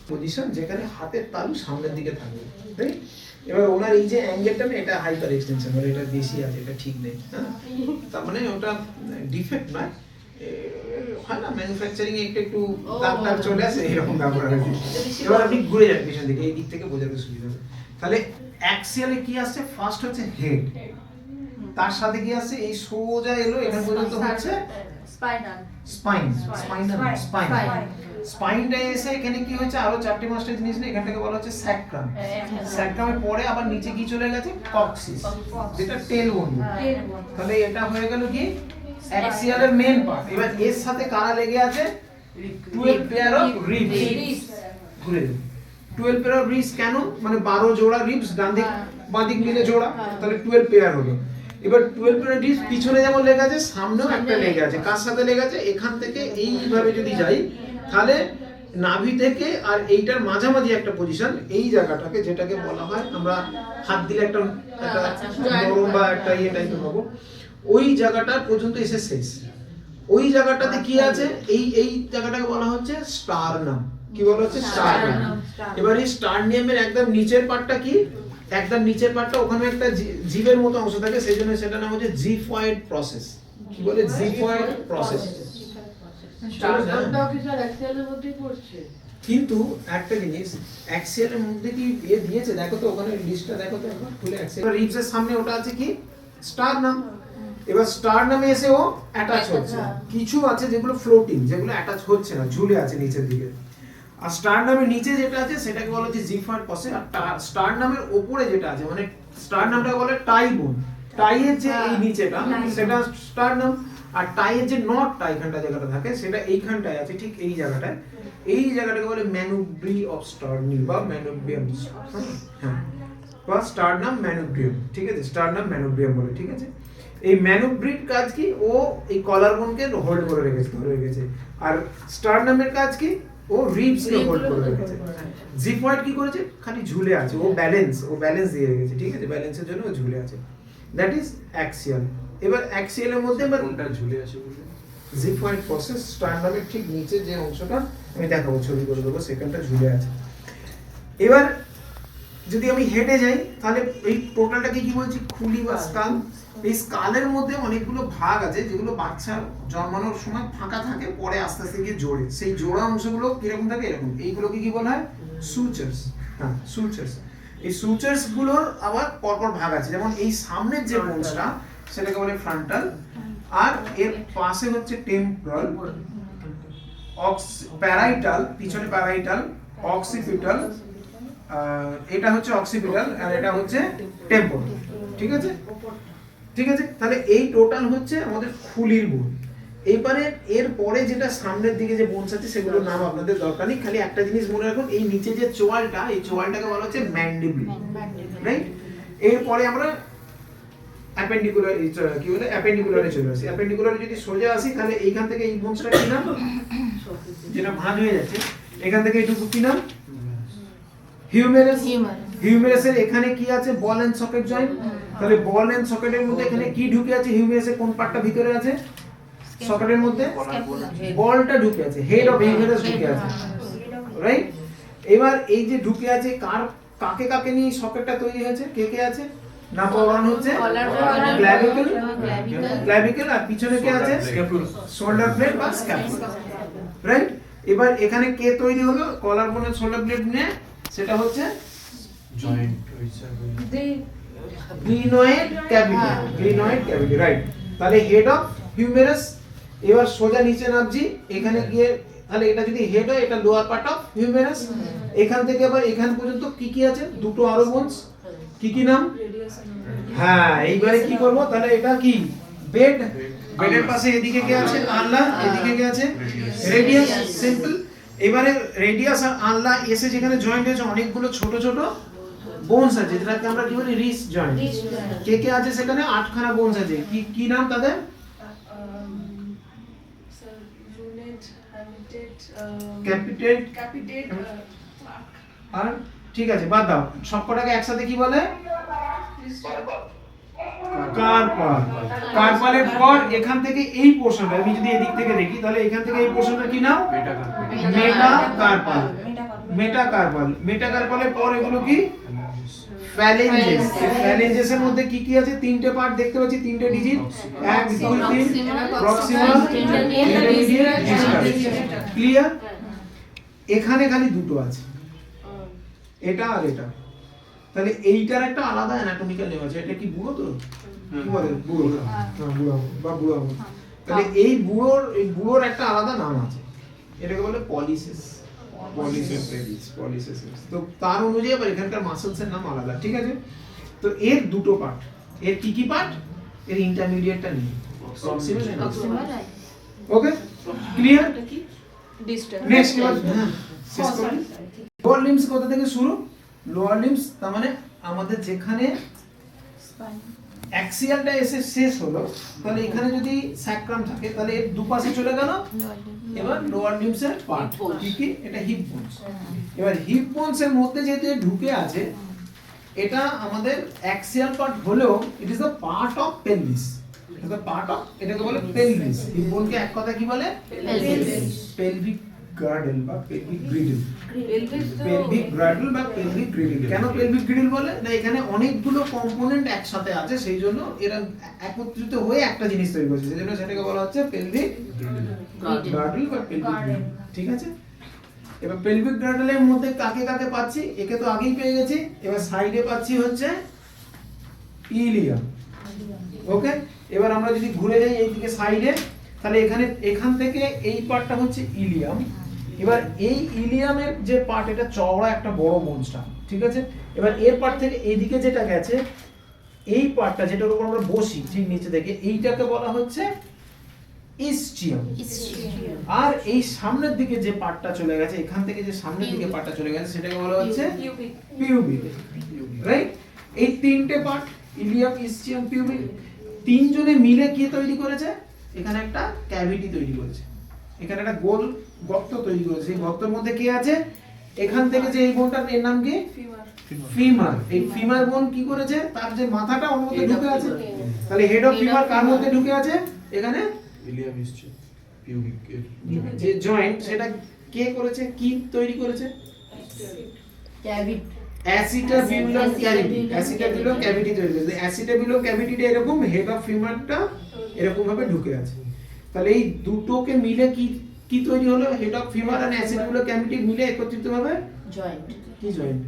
Position যেখানে হাতের তালু সামনের দিকে থাকবে, রাইট? এবার ওনার এই যে অ্যাঙ্গেলটা না, এটা হাইপার এক্সটেনশন, মানে এটা বেশি আছে, এটা ঠিক নেই, হ্যাঁ? তার মানে ওটা ডিফেক্ট নয়, হয় না ম্যানুফ্যাকচারিং এ একটু দাগ টাগ চলে আসে, এরকম ব্যাপার আর কি। এবার আপনি ঘুরে যান পিছন দিকে, এই দিক থেকে বোঝাতে সুবিধা হবে। তাহলে অ্যাক্সিয়ালে কি আসছে? ফার্স্ট হচ্ছে হেড, তার সাথে কি আসছে? এই সোজা এলো এখান পর্যন্ত হচ্ছে স্পাইন, স্পাইনটা এসে এখানে কি হচ্ছে? আরো 4-5টা জিনিস নেই, এখানটাকে বলা হচ্ছে স্যাক্রাম। স্যাক্রামের পরে আবার নিচে কি চলে গেছে? কক্সিস, যেটা টেল বোন। তাহলে এটা হয়ে গেল কি অ্যাক্সিয়ালের মেন পার্ট। এবার এর সাথে কারা লেগে আছে? 12 পেয়ার অফ রিবস। ঘুরে যান, 12 পেয়ার অফ রিবস কেন? মানে 12 জোড়া রিবস, ডান দিক বাঁ দিক মিলে জোড়া, তাহলে 12 পেয়ার হলো। এবার 12 পেয়ার রিবস পিছনে যেমন লেগে আছে, সামনেও একটা লেগে আছে। কার সাথে লেগে আছে? এখান থেকে এইভাবে যদি যাই, তাহলে নাভি থেকে আর এইটার মাঝামাঝি একটা পজিশন, এই জায়গাটাকে যেটাকে বলা হয়, আমরা হাত দিলে একটা নরম বা একটা ইয়ে টাইপের পাবো, ওই জায়গাটা পর্যন্ত এসে শেষ। ওই জায়গাটাতে কি আছে? এই জায়গাটাকে বলা হচ্ছে স্টারনাম। কি বলা হচ্ছে? স্টারনাম। এবার এই স্টারনিয়ামের একদম নিচের পার্টটা কি? একদম নিচের পার্টটা, ওখানে একটা জিভের মতো অংশ থাকে, সেই জন্য সেটা নাম হচ্ছে জিফয়েড প্রসেস। কি বলে? Xiphoid process. কিন্তু একটা জিনিস, অ্যাক্সিয়ালের মধ্যে কি এ দিয়েছে দেখো তো, ওখানে লিস্টটা দেখো তো একবার খুলে। অ্যাক্সিয়াল রিবসের সামনে ওটা আছে কি? স্টারনাম। এবার স্টারনামে এসে ও অ্যাটাচ হচ্ছে। কিছু আছে যেগুলো ফ্লোটিং, যেগুলো অ্যাটাচ হচ্ছে না, ঝুলে আছে নিচের দিকে। আর স্টারনামের নিচে যেটা আছে সেটাকে বলা হচ্ছে জিফয়েড প্রসেস। আর স্টারনামের উপরে যেটা আছে, মানে স্টারনামটাকে বলে টাই বোন। টাইয়ের যে এই নিচেটা, সেটা স্টারনাম। আর টাইয়ের যে নটটা এখানটা জায়গাটা থাকে, সেটা এইখানটায় আছে, ঠিক এই জায়গাটায়। এই জায়গাটাকে বলে ম্যানুব্রি অফ স্টার্নি বা ম্যানুব্রিয়াম, হ্যাঁ, বা স্টারনাম ম্যানুব্রিয়াম, ঠিক আছে? স্টারনাম ম্যানুব্রিয়াম বলে, ঠিক আছে? এই ম্যানুব্রির কাজ কি? ও এই কলার বোনকে হোল্ড করে রেখেছে। আর স্টারনামের কাজ কি? ও রিবস কে হোল্ড করে রেখেছে। জিফয়েড কি করেছে? খালি ঝুলে আছে, ও ব্যালেন্স দিয়ে রেখেছে, ঠিক আছে? ব্যালেন্সের জন্য ও ঝুলে আছে, দ্যাট ইজ অ্যাক্সিয়াল। এবার অ্যাক্সিয়ালের মধ্যে এবার কোনটা ঝুলে আছে বলে? জিফয়েড প্রসেস, স্টারনামের ঠিক নিচে যে অংশটা, আমি দেখাবো, ছবি করে দেবো, সেখানটা ঝুলে আছে। এবার যদি আমি হেডে যাই, তাহলে এই টোটালটাকে কি বলছি? খুলি বা স্কাল। এই স্কালের মধ্যে অনেকগুলো ভাগ আছে, যেগুলো বাচ্চা জন্মানোর সময় ফাঁকা থাকে, পরে আস্তে আস্তে গিয়ে জোড়ে। সেই জোড়া অংশগুলো কিরকম থাকে? এরকম। এইগুলোকে কি বলা হয়? সুচার্স। হ্যাঁ, সুচার্স। এই সুচার্স গুলোর আবার পরপর ভাগ আছে। যেমন এই সামনের যে বোনসটা, সেটাকে বলে ফ্রন্টাল। আর এর পাশে হচ্ছে টেম্পোরাল, প্যারাইটাল, পিছনে প্যারাইটাল, অক্সিপিটাল, এটা হচ্ছে অক্সিপিটাল, আর এটা হচ্ছে টেম্পোরাল, ঠিক আছে? ঠিক আছে, তাহলে এই টোটাল হচ্ছে আমাদের খুলির বোন। এইবারে এর পরে যেটা সামনের দিকে যে বোনস আছে, সেগুলোর নাম আপনাদের দরকার নেই, খালি একটা জিনিস মনে রাখুন, এই নিচে যে চোয়ালটা, এই চোয়ালটাকে বলা হচ্ছে ম্যান্ডিবল, রাইট? এরপরে আমরা অ্যাপেন্ডিকুলার, কি বলে, অ্যাপেন্ডিকুলারে চলে আসি। অ্যাপেন্ডিকুলারে যদি সোজা আসি, তাহলে এইখান থেকে এই বোনসটা কি নাম? যেটা ভাঁজ হয়ে যাচ্ছে, এখান থেকে এইটুকু কি নাম? হিউমেরাস। হিউমেরাসের এখানে কি আছে? বল এন্ড সকেট জয়েন্ট। তাহলে বল এন্ড সকেটের মধ্যে এখানে কি ঢুকে আছে? হিউমেরাসের কোন পার্টটা ভিতরে আছে? সকেটের মধ্যে বলটা ঢুকে আছে, হেড অফ হিউমেরাস ঢুকে আছে, রাইট? এবার এই যে ঢুকে আছে, কাকে কাকে নিয়ে সকেটটা তৈরি হয়েছে? কে কে আছে? নাম্বার 1 হচ্ছে ক্ল্যাভিকল, আর পিছনে কে আছে? শোল্ডার ব্লেড বা স্ক্যাপুলা, রাইট? এবার এখানে কে তৈরি হলো? কলার বোনের শোল্ডার ব্লেড নিয়ে, সেটা হচ্ছে জয়েন্ট গ্লিনয়েড ক্যাভিটি, রাইট? তাহলে হেড অফ হিউমেরাস। এবার সোজা নিচে নামছি, এখানে গিয়ে, তাহলে এটা যদি হেড হয়, এটা লোয়ার পার্ট অফ হিউমেরাস। এখান থেকে আবার এখান পর্যন্ত কি কি আছে? দুটো আরো বোনস, কি নাম? হ্যাঁ, এইবারে কি করব? তাহলে এটা কি? বেড। বেডের পাশে এদিকে কে আছে? আনলা। এদিকে কে আছে? রেডিয়াস। সিম্পল। এবারে রেডিয়াস আর আনলা এসে যেখানে জয়েন্ট হয়েছে, অনেকগুলো ছোট ছোট বোনস আছে, যেটাকে আমরা কি বলি? রিস জয়েন্ট। কে কে আছে সেখানে? 8খানা বোনস আছে। কি নাম তাদের? ক্যাপিটেট, আর ঠিক আছে, বাদ দাও, সবকটাকে একসাথে কি বলে? কার্পাল। কার্পালের পর এখান থেকে এই পোরশনটা, আমি যদি এদিক থেকে দেখি, তাহলে এখান থেকে এই পোরশনটা কি নাম? মেটাকার্পাল। মেটাকার্পালের পর এগুলো কি ফ্যালেঞ্জেস। ফ্যালেঞ্জেসের মধ্যে কি কি আছে? তিনটে পার্ট দেখতে পাচ্ছি, তিনটে digit, 1 2 3, proximal, intermediate, distal. Clear? এখানে খালি দুটো আছে, এটা আর এটা। তাহলে এইটার একটা আলাদা অ্যানাটমিক্যাল নেম আছে। এটা কি বুড়ো তো? কি বলে? বুড়ো। হ্যাঁ, বুড়ো বা বুড়ো। তাহলে এই বুড়োর একটা আলাদা নাম আছে, এটাকে বলে পলিসিস। পলিসিস। তো তার অনুযায়ী আবার এখানকার মাসলসের নাম আলাদা, ঠিক আছে? তো এর দুটো পার্ট। এর কি কি পার্ট? এর ইন্টারমিডিয়েটটা নেই, proximal and distal. Okay, clear? Next শেষ করি। লোয়ার লিম্বস কোথা থেকে শুরু? লোয়ার লিম্বস তার মানে আমাদের যেখানে অ্যাক্সিয়ালটা এসে শেষ হলো, তাহলে এখানে যদি স্যাক্রাম থাকে তাহলে এর দুপাশে চলে গেল। এবার লোয়ার লিম্বসের পার্ট কি কি? এটা হিপ বোনস। এবার হিপ বোনস এর মধ্যে যেহেতু ঢুকে আছে, এটা আমাদের অ্যাক্সিয়াল পার্ট হলেও it is the part of pelvis. এটা পার্ট অফ, এটাকে বলে পেলভিস। হিপ বোনকে এক কথা কি বলে? পেলভিক গার্ডেল বা পেলভিক গ্রিডল। পেলভিক গার্ডল বা পেলভিক গ্রিডল। কেন পেলভিক গ্রিডল বলে? না এখানে অনেকগুলো কম্পোনেন্ট একসাথে আছে, সেই জন্য এরা একত্রিত হয়ে একটা জিনিস তৈরি করছে, সেই জন্য সেটাকে বলা হচ্ছে পেলভিক গার্ডল বা পেলভিক গ্রিডল। ঠিক আছে? এবার পেলভিক গার্ডলের মধ্যে কাকে কাকে পাচ্ছি? একে তো আগেই পেয়ে গেছি। এবার সাইডে পাচ্ছি হচ্ছে ইলিয়াম। ওকে, এবার আমরা যদি ঘুরে যাই এইদিকে সাইডে, তাহলে এখান থেকে এই পার্টটা হচ্ছে ইলিয়াম। এবার এই ইলিয়ামের যে পার্ট, এটা চওড়া একটা বড় বোনসটা, ঠিক আছে? এবার এর পার্ট থেকে এইদিকে যেটা গেছে, এই পার্টটা যেটার উপর আমরা বসি ঠিক নিচে থেকে, এইটাকে বলা হচ্ছে ইস্চিয়াম। আর এই সামনের দিকে যে পার্টটা চলে গেছে, এখান থেকে যে সামনের দিকে পার্টটা চলে গেছে, সেটাকে বলা হচ্ছে পিউবিক। রাইট? এই তিনটে পার্ট, ইলিয়াম, ইস্চিয়াম, পিউবিক, তিনজনে মিলে কি তৈরি করেছে? এখানে একটা ক্যাভিটি তৈরি করেছে, এখানে একটা গোল গর্ত তৈরি করেছে। এই গর্তের মধ্যে কি আছে? এখান থেকে যে এই বোনটার এর নাম কি? ফিমার। এই ফিমার বোন কি করেছে? তার যে মাথাটা ওর মধ্যে ঢুকে আছে, তাহলে হেড অফ ফিমার কার মধ্যে ঢুকে আছে? এখানে ইলিয়াম ইস্চিয়াম পিউবিক যে জয়েন্ট, সেটা কে করেছে? কি তৈরি করেছে? ক্যাভিটি। অ্যাসিটাবিউলাম ক্যাভিটি। অ্যাসিটাবিউলাম ক্যাভিটি তৈরি করেছে। অ্যাসিটাবিউলাম ক্যাভিটিটা এরকম, হেড অফ ফিমারটা এরকম ভাবে ঢুকে আছে। তাহলে এই দুটোকে মিলে কি কি তৈরি হলো? হেড অফ ফিমার আর অ্যাসিটাবিউলাম ক্যাভিটি মিলে একত্রিত ভাবে জয়েন্ট। কি joint?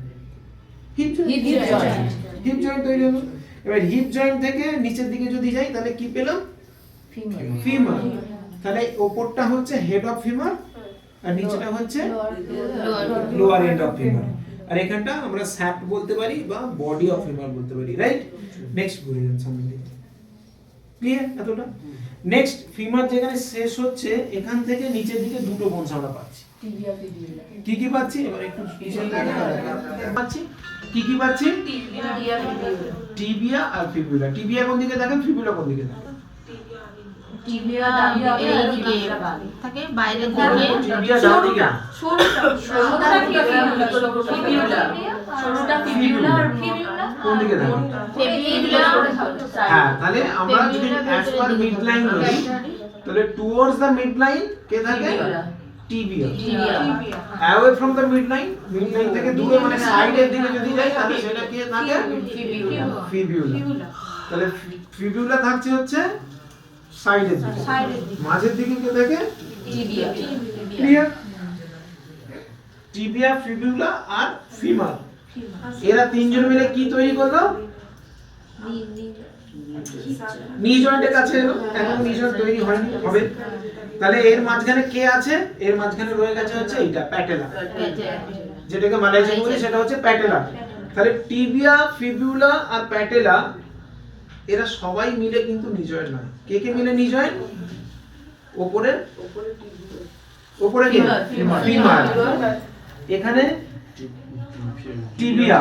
Hip joint. Hip joint. Hip joint তৈরি হলো। এবার হিপ জয়েন্ট থেকে নিচের দিকে যদি যাই, তাহলে কি পেলাম? ফিমার। ফিমার। তাহলে ওপরটা হচ্ছে হেড অফ ফিমার আর নিচেটা হচ্ছে লোয়ার এন্ড অফ ফিমার। আর এখানটা আমরা স্যাপ্ট বলতে পারি বা বডি অফ ফিমার বলতে পারি। রাইট? নেক্সট ঘুরে যান সামনে দিকে। ক্লিয়ার এতটা? নেক্সট ফিমার যেখানে শেষ হচ্ছে, এখান থেকে নিচের দিকে দুটো বোনস আমরা পাচ্ছি। টিবিয়া, ফিবিউলা। কি কি পাচ্ছি? এবার একটু পাচ্ছি কি কি পাচ্ছি? টিবিয়া, ফিবিউলা। টিবিয়া আর ফিবুলা। টিবিয়া কোন দিকে দেখেন, ফিবুলা কোন দিকে দেখেন? টিবিয়া এই দিকে থাকে, বাইরের দিকে। টিবিয়া ডান দিকে। সরুটা ফিবিউলা। সরুটা ফিবিউলা আর ফিবিউলা কোন দিকে দেখেন? ফিবিউলা। হ্যাঁ, তাহলে আমরা যদি অ্যাজ পার মিড লাইন ধরি, তাহলে টুয়ার্ডস দ্য মিড লাইন কে থাকে? Tibia. Away from the mid line থেকে দূরে মানে সাইডের দিকে যদি যাই, তাহলে সেটা কে থাকে? ফিবিউলা। তাহলে ফিবিউলা থাকছে হচ্ছে সাইডের দিকে, মাঝের দিকে কে থাকে? টিবিয়া। ক্লিয়ার? টিবিয়া, ফিবিউলা আর ফিমার, এরা তিনজন মিলে কি তৈরি করলো? নি জয়েন্টের কাছে এলো। এখন নি জয়েন্ট তৈরি হয়নি, হবে। তাহলে এর মাঝখানে কে আছে? এর মাঝখানে রয়ে গেছে হচ্ছে এইটা প্যাটেলা, যেটাকে মালয়েশিয়ান বলি, সেটা হচ্ছে প্যাটেলা। তাহলে টিবিয়া, ফিবিউলা আর প্যাটেলা এরা সবাই মিলে কিন্তু নি জয়েন্ট নয়। কে কে মিলে নি জয়েন্ট? উপরে কি? ফিমার। এখানে টিবিয়া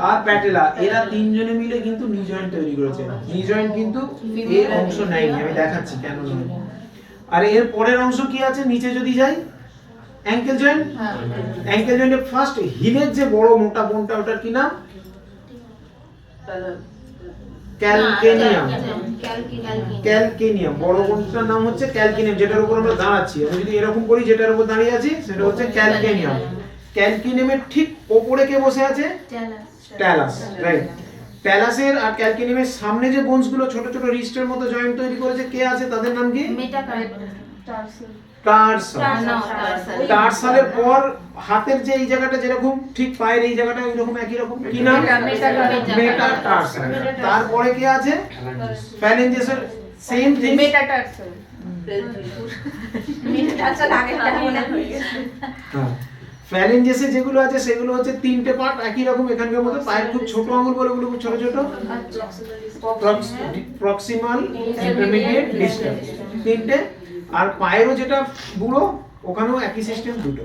আর প্যাটেলা, এরা তিনজনে মিলে কিন্তু নি জয়েন্ট তৈরি করেছে। নি জয়েন্ট কিন্তু এর অংশ নেয়নি, আমি দেখাচ্ছি কেন নয়। আর এর পরের অংশ কি আছে? নিচে যদি যাই, অ্যাঙ্কেল জয়েন্ট। অ্যাঙ্কেল জয়েন্টের ফার্স্ট হিলের যে বড় মোটা বোনটা, ওটার কি নাম? ক্যালকেনিয়াম। ক্যালকেনিয়াম, বড় বোনটার নাম হচ্ছে ক্যালকেনিয়াম, যেটার উপর আমরা দাঁড়াচ্ছি। আমি যদি এরকম করি, যেটার উপর দাঁড়িয়ে আছি সেটা হচ্ছে ক্যালকেনিয়াম। ক্যালকিনিয়ামের ঠিক ওপরে কে বসে আছে? Talus, right. ট্যালাসের আর ক্যালকিনিয়ামের সামনে যে বোনস গুলো ছোট ছোট রিস্টের মতো জয়েন্ট তৈরি করেছে, কে আছে তাদের নাম কি? টার্সাল। টার্সালের পর হাতের যে এই জায়গাটা যেরকম, ঠিক পায়ের এই জায়গাটা ওইরকম একই রকম, কি নাম? মেটাটার্সাল। তারপরে কি আছে? ফ্যালেঞ্জেসের সেম থিং। হ্যাঁ, ফ্যালেঞ্জেসে যেগুলো আছে সেগুলো হচ্ছে তিনটে পার্ট একই রকম এখানকার মতো। পায়ের খুব ছোট আঙুল বলে ওগুলো খুব ছোট ছোট, প্রক্সিমাল, ইন্টারমিডিয়েট, ডিস্টাল, তিনটে। আর পায়েরও যেটা বুড়ো ওখানেও একই সিস্টেম, দুটো।